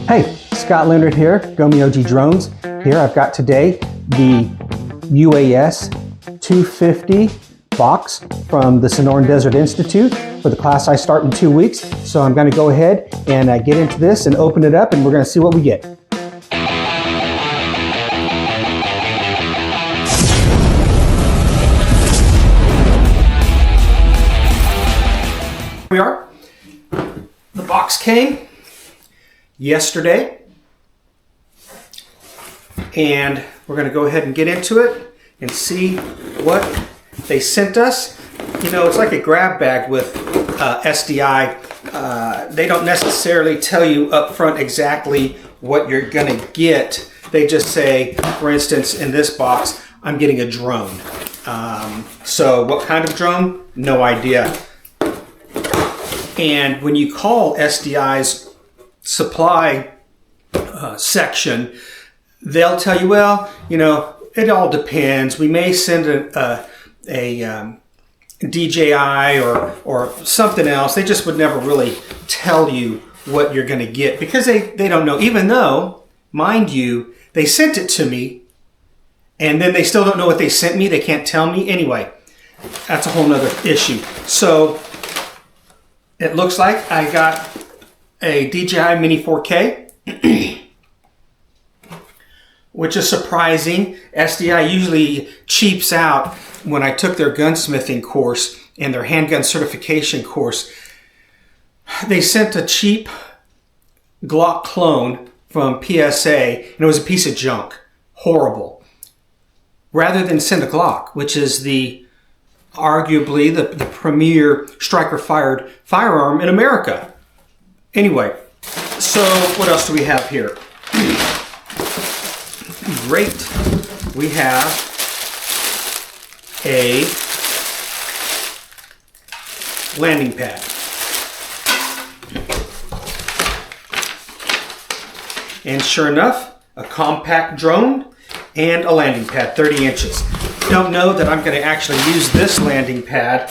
Hey, Scott Leonard here, Gomi OG Drones. Here I've got today the UAS 250 box from the Sonoran Desert Institute for the class I start in 2 weeks. So I'm going to go ahead and get into this and open it up, and we're going to see what we get. Here we are. The box came yesterday, and we're going to go ahead and get into it and see what they sent us. You know, it's like a grab bag with SDI. They don't necessarily tell you up front exactly what you're going to get. They just say, for instance, in this box, I'm getting a drone. So what kind of drone? No idea. And when you call SDI's supply section, they'll tell you, well, you know, it all depends. We may send a DJI or something else. They just would never really tell you what you're going to get because they don't know. Even though, mind you, they sent it to me, and then they still don't know what they sent me. They can't tell me. Anyway, that's a whole nother issue. So it looks like I got a DJI Mini 4K, which is surprising. SDI usually cheaps out when I took their gunsmithing course and their handgun certification course. They sent a cheap Glock clone from PSA, and it was a piece of junk. Horrible. Rather than send a Glock, which is arguably the premier striker-fired firearm in America. Anyway, so what else do we have here? Great. We have a landing pad. And sure enough, a compact drone and a landing pad, 30 inches. Don't know that I'm going to actually use this landing pad.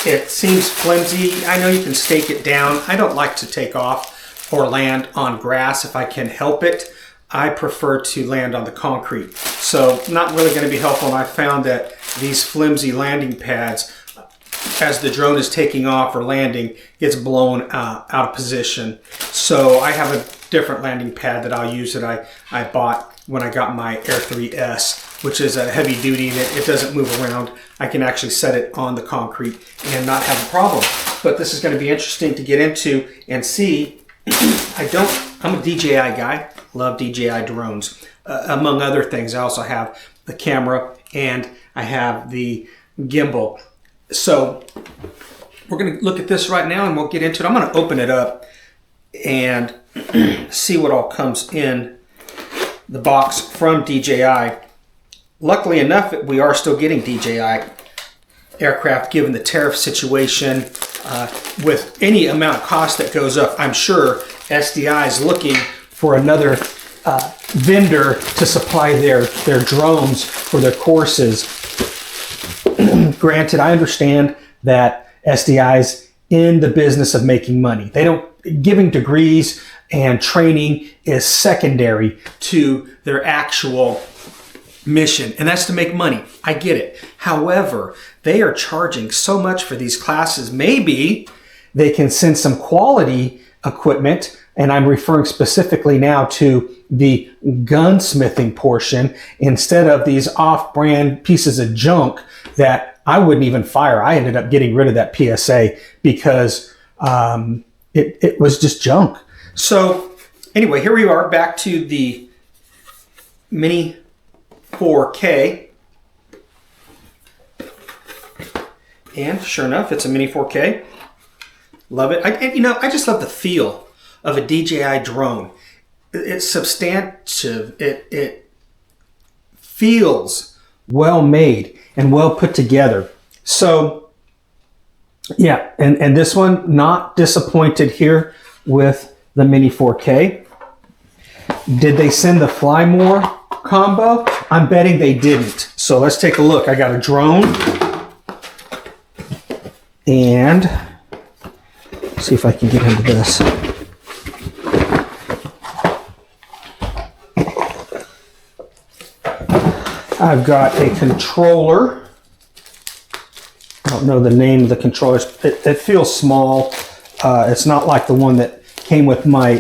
It seems flimsy. I know you can stake it down. I don't like to take off or land on grass if I can help it. I prefer to land on the concrete. So not really going to be helpful. And I found that these flimsy landing pads, as the drone is taking off or landing, gets blown out of position. So I have a different landing pad that I'll use that I bought when I got my Air 3S, which is a heavy duty and it doesn't move around. I can actually set it on the concrete and not have a problem. But this is going to be interesting to get into and see. I'm a DJI guy, love DJI drones. Among other things, I also have the camera and I have the gimbal. So we're going to look at this right now and we'll get into it. I'm going to open it up and see what all comes in the box from DJI. Luckily enough, we are still getting DJI aircraft given the tariff situation. With any amount of cost that goes up, I'm sure SDI is looking for another vendor to supply their drones for their courses. Granted, I understand that SDI is in the business of making money. Giving degrees and training is secondary to their actual mission, and that's to make money. I get it. However, they are charging so much for these classes. Maybe they can send some quality equipment, and I'm referring specifically now to the gunsmithing portion instead of these off-brand pieces of junk that I wouldn't even fire. I ended up getting rid of that PSA because it was just junk. So anyway, here we are back to the Mini 4K. And sure enough, it's a Mini 4K. Love it. I just love the feel of a DJI drone. It's substantive. It feels well made and well put together. So yeah, and this one, not disappointed here with the Mini 4K. Did they send the Fly More combo? I'm betting they didn't. So let's take a look. I got a drone and see if I can get into this. I've got a controller. I don't know the name of the controller. It feels small. It's not like the one that came with my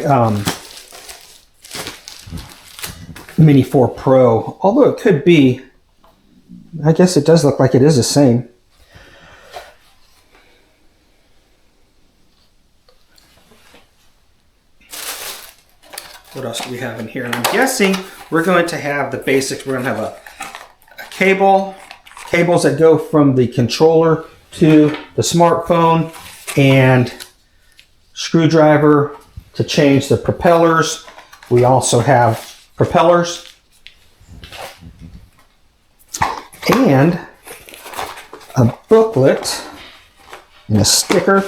Mini 4 Pro, although it could be. I guess it does look like it is the same. What else do we have in here? And I'm guessing we're going to have the basics. We're going to have a cables that go from the controller to the smartphone, and screwdriver to change the propellers. We also have propellers and a booklet and a sticker.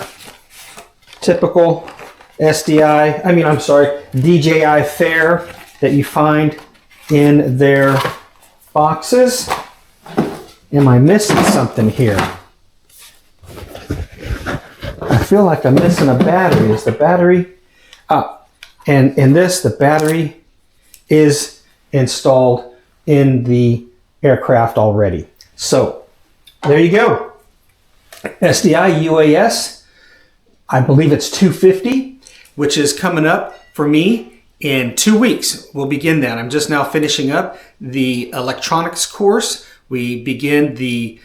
Typical DJI fare that you find in their boxes. Am I missing something here? I feel like I'm missing a battery. Is the battery up? And in this, the battery is installed in the aircraft already. So there you go. SDI UAS, I believe it's 250, which is coming up for me in 2 weeks. We'll begin that. I'm just now finishing up the electronics course. We begin the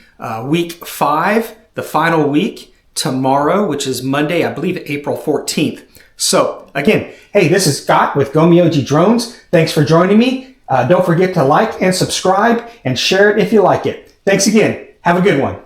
week 5, the final week, tomorrow, which is Monday, I believe April 14th. So again, hey, this is Scott with Gomyoji Drones. Thanks for joining me. Don't forget to like and subscribe and share it if you like it. Thanks again. Have a good one.